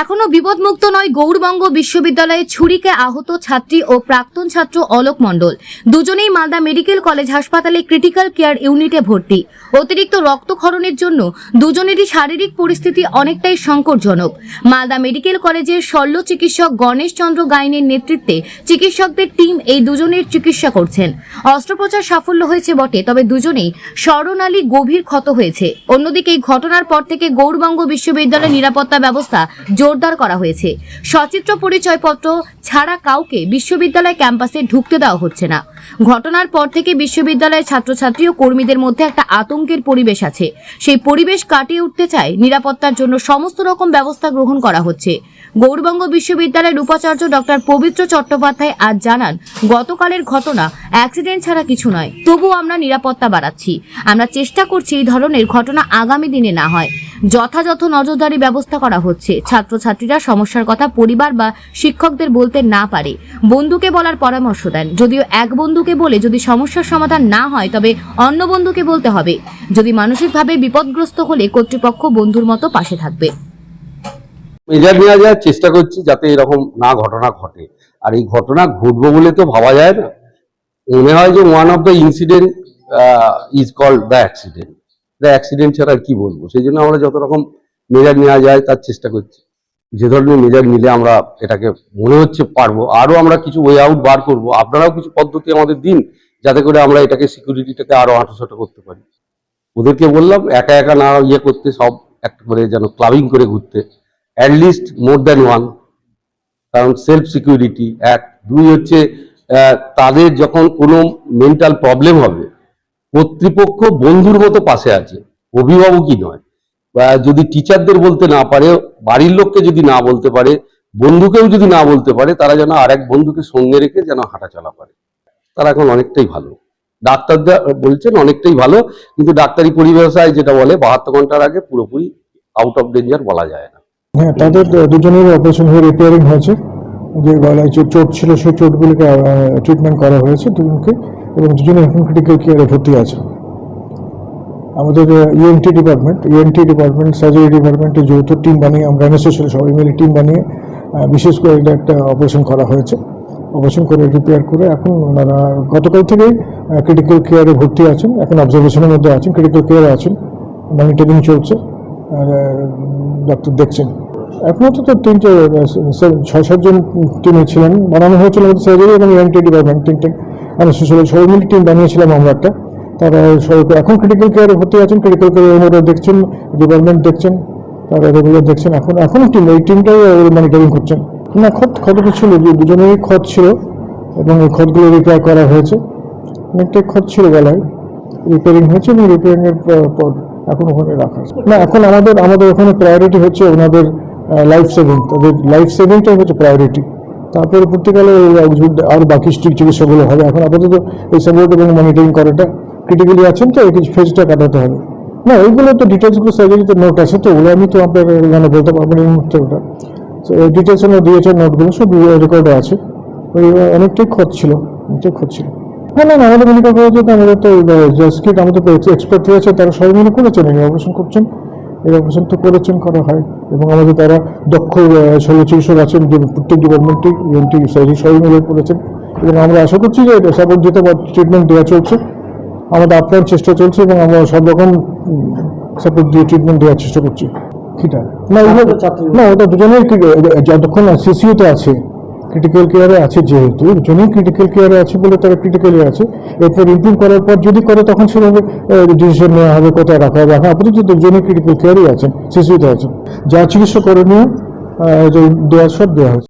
এখনো বিপদমুক্ত নয় গৌড়বঙ্গ বিশ্ববিদ্যালয়ে ছুরিকে আহত ছাত্রী ও প্রাক্তন ছাত্র অলোক মণ্ডল। দুজনেই মালদা মেডিকেল কলেজ হাসপাতালে ক্রিটিক্যাল কেয়ার ইউনিটে ভর্তি। অতিরিক্ত রক্তক্ষরণের জন্য দুজনেরই শারীরিক পরিস্থিতি অনেকটাই সংকটজনক। মালদা মেডিকেল কলেজের শল্য চিকিৎসক গণেশ চন্দ্র গাইনের নেতৃত্বে চিকিৎসকদের টিম এই দুজনের চিকিৎসা করছেন। অস্ত্রোপচার সাফল্য হয়েছে বটে, তবে দুজনেই স্মরণালী গভীর ক্ষত হয়েছে। অন্যদিকে এই ঘটনার পর থেকে গৌড়বঙ্গ বিশ্ববিদ্যালয়ের নিরাপত্তা ব্যবস্থা জোরদার করা হয়েছে। সচিত্র পরিচয়পত্র ছাড়া কাউকে বিশ্ববিদ্যালয় ক্যাম্পাসে ঢুকতে দেওয়া হচ্ছে না। ঘটনার পর থেকে বিশ্ববিদ্যালয়ের ছাত্রছাত্রী ও কর্মীদের মধ্যে একটা আতঙ্কের পরিবেশ আছে। সেই পরিবেশ কাটিয়ে উঠতে চায় নিরাপত্তার জন্য সমস্ত রকম ব্যবস্থা গ্রহণ করা হচ্ছে। গৌড়বঙ্গ বিশ্ববিদ্যালয়ের উপাচার্য ডক্টর পবিত্র চট্টোপাধ্যায় আজ জানান, গতকালের ঘটনা অ্যাক্সিডেন্ট ছাড়া কিছু নয়, তবু আমরা নিরাপত্তা বাড়াচ্ছি। আমরা চেষ্টা করছি এই ধরনের ঘটনা আগামী দিনে না হয়। যথাযথ নজরদারি ব্যবস্থা করা হচ্ছে। ছাত্রছাত্রীরা সমস্যার কথা পরিবার বা শিক্ষকদের বলতে না পারে বন্ধুকে বলার পরামর্শ দেন। যদিও এক বন্ধুকে বলে যদি সমস্যার সমাধান না হয়, তবে অন্য বন্ধুকে বলতে হবে। যদি মানসিকভাবে বিপদগ্রস্ত হলে কর্তৃপক্ষ বন্ধুর মতো পাশে থাকবে। মেজার নেওয়া যায়, চেষ্টা করছি যাতে এরকম না ঘটনা ঘটে। আর এই ঘটনা ঘটবো বলে তো ভাবা যায় না। মনে হয় যে one of the incident is called the accident. Accident ছাড়া আর কি বলবো। সেই জন্য আমরা যত রকম মেজার নেওয়া যায় তার চেষ্টা করছি। যে ধরনের মেজার নিলে আমরা এটাকে মনে হচ্ছে পারবো, আরো আমরা কিছু ওয়ে আউট বার করবো। আপনারাও কিছু পদ্ধতি আমাদের দিন, যাতে করে আমরা এটাকে সিকিউরিটিটাকে আরো হাঁটাছোটা করতে পারি। ওদেরকে বললাম একা একা না ইয়ে করতে, সব একটা করে যেন ক্লাবিং করে ঘুরতে, অ্যাটলিস্ট মোর দ্যান ওয়ান। কারণ সেলফ সিকিউরিটি এক। দুই হচ্ছে তাদের যখন কোনো মেন্টাল প্রবলেম হবে, কর্তৃপক্ষ বন্ধুর মতো পাশে আছে, অভিভাবকই নয়। যদি টিচারদের বলতে না পারে, বাড়ির লোককে যদি না বলতে পারে, বন্ধুকেও যদি না বলতে পারে, তারা যেন আরেক বন্ধুকে সঙ্গে রেখে যেন হাঁটা চলা পারে। তারা এখন অনেকটাই ভালো। ডাক্তাররা বলছেন অনেকটাই ভালো, কিন্তু ডাক্তারি পরিভাষায় যেটা বলে 72 ঘন্টার আগে পুরোপুরি আউট অফ ডেঞ্জার বলা যায় না। হ্যাঁ, তাদের দুজনের অপারেশন হয়ে রিপেয়ারিং হয়েছে। যে গলায় যে চোট ছিল সেই চোটগুলিকে ট্রিটমেন্ট করা হয়েছে দুজনকে, এবং দুজনে এখন ক্রিটিক্যাল কেয়ারে ভর্তি আছে। আমাদের ইএনটি ডিপার্টমেন্ট, সার্জারি ডিপার্টমেন্টের যৌথ টিম বানিয়ে, আমরা এনএসএসের সবাই মিলে টিম বানিয়ে বিশেষ করে একটা অপারেশন করা হয়েছে। অপারেশন করে রিপেয়ার করে এখন ওনারা গতকাল থেকেই ক্রিটিক্যাল কেয়ারে ভর্তি আছেন। এখন অবজারভেশনের মধ্যে আছেন, ক্রিটিক্যাল কেয়ারে আছেন, মনিটরিং চলছে, ডাক্তার দেখছেন। এখনও তো 6-7 জন টিমে ছিলেন, বানানো হয়েছিল আমাদের সার্জারি এবং ইএনটি ডিপার্টমেন্ট তিনটে সবাই মিলে টিম বানিয়েছিলাম আমরা একটা। তারা সবাই এখন ক্রিটিক্যাল কেয়ারে ভর্তি আছেন। ক্রিটিক্যাল কেয়ারে ওনারা দেখছেন, ডিপার্টমেন্ট দেখছেন, তারা রেগুলার দেখছেন। এখনও টিম, এই টাইমটাই মনিটরিং করছেন। না, ক্ষতটা ছিল, দুজনেরই ক্ষত ছিল এবং এই ক্ষতগুলো রিপেয়ার করা হয়েছে। অনেকটাই ক্ষত ছিল গলায়, রিপেয়ারিং হয়েছে এবং রিপেয়ারিংয়ের পর এখন ওখানে রাখা আছে। না, এখন আমাদের ওখানে প্রায়োরিটি হচ্ছে ওনাদের লাইফ সেভিং। তাদের লাইফ সেভিংটাই হচ্ছে প্রায়োরিটি। তারপরে পরবর্তীকালে আর বাকি চিকিৎসাগুলো হবে। এখন আপাতত এই সাপোর্ট এবং মনিটরিং করাটা ক্রিটিক্যালি আছেন, তো এই ফেজটা কাটাতে হবে। না, ওইগুলো তো ডিটেলসগুলো সার্জারিতে নোট আছে, তো ওগুলো আমি তো আপনার মানে বলতে পারবো না এই মুহূর্তে। ওটা ডিটেলস আমরা দিয়েছে, নোটগুলো সব রেকর্ডে আছে। ওই অনেকটাই ক্ষত ছিল। হ্যাঁ, না, আমাদের মেডিকেল কলেজে তো আমাদের তো স্কিট, আমাদের এক্সপার্ট আছে, তারা সবাই মিলে করেছেন, এই অপারেশন করছেন। এই অপারেশন তো করা হয় এবং আমাদের তারা দক্ষ শল্য চিকিৎসক আছেন প্রত্যেক ডিপার্টমেন্টে, ইএনটি সার্জারি সবাই মিলে করেছেন। এবং আমরা আশা করছি যে সাপোর্ট দিতে বা ট্রিটমেন্ট দেওয়া চলছে, আমাদের আপ্রাণ চেষ্টা চলছে এবং আমরা সব রকম সাপোর্ট দিয়ে ট্রিটমেন্ট দেওয়ার চেষ্টা করছি। সেটা না, ওটা দুজনেই যতক্ষণ সিসিউতে আছে, ক্রিটিক্যাল কেয়ারে আছে, যেহেতু দুজনেই ক্রিটিক্যাল কেয়ারে আছে বলে তারা ক্রিটিক্যালি আছে। এরপর ইমপ্রুভ করার পর যদি করে তখন সেভাবে ডিসিশন নেওয়া হবে কোথায় রাখা হবে। এখন আপাতত দুজনেই ক্রিটিক্যাল কেয়ারেই আছেন, সিসিউতে আছেন। যা চিকিৎসা করণীয় দেওয়া সব দেওয়া হয়েছে।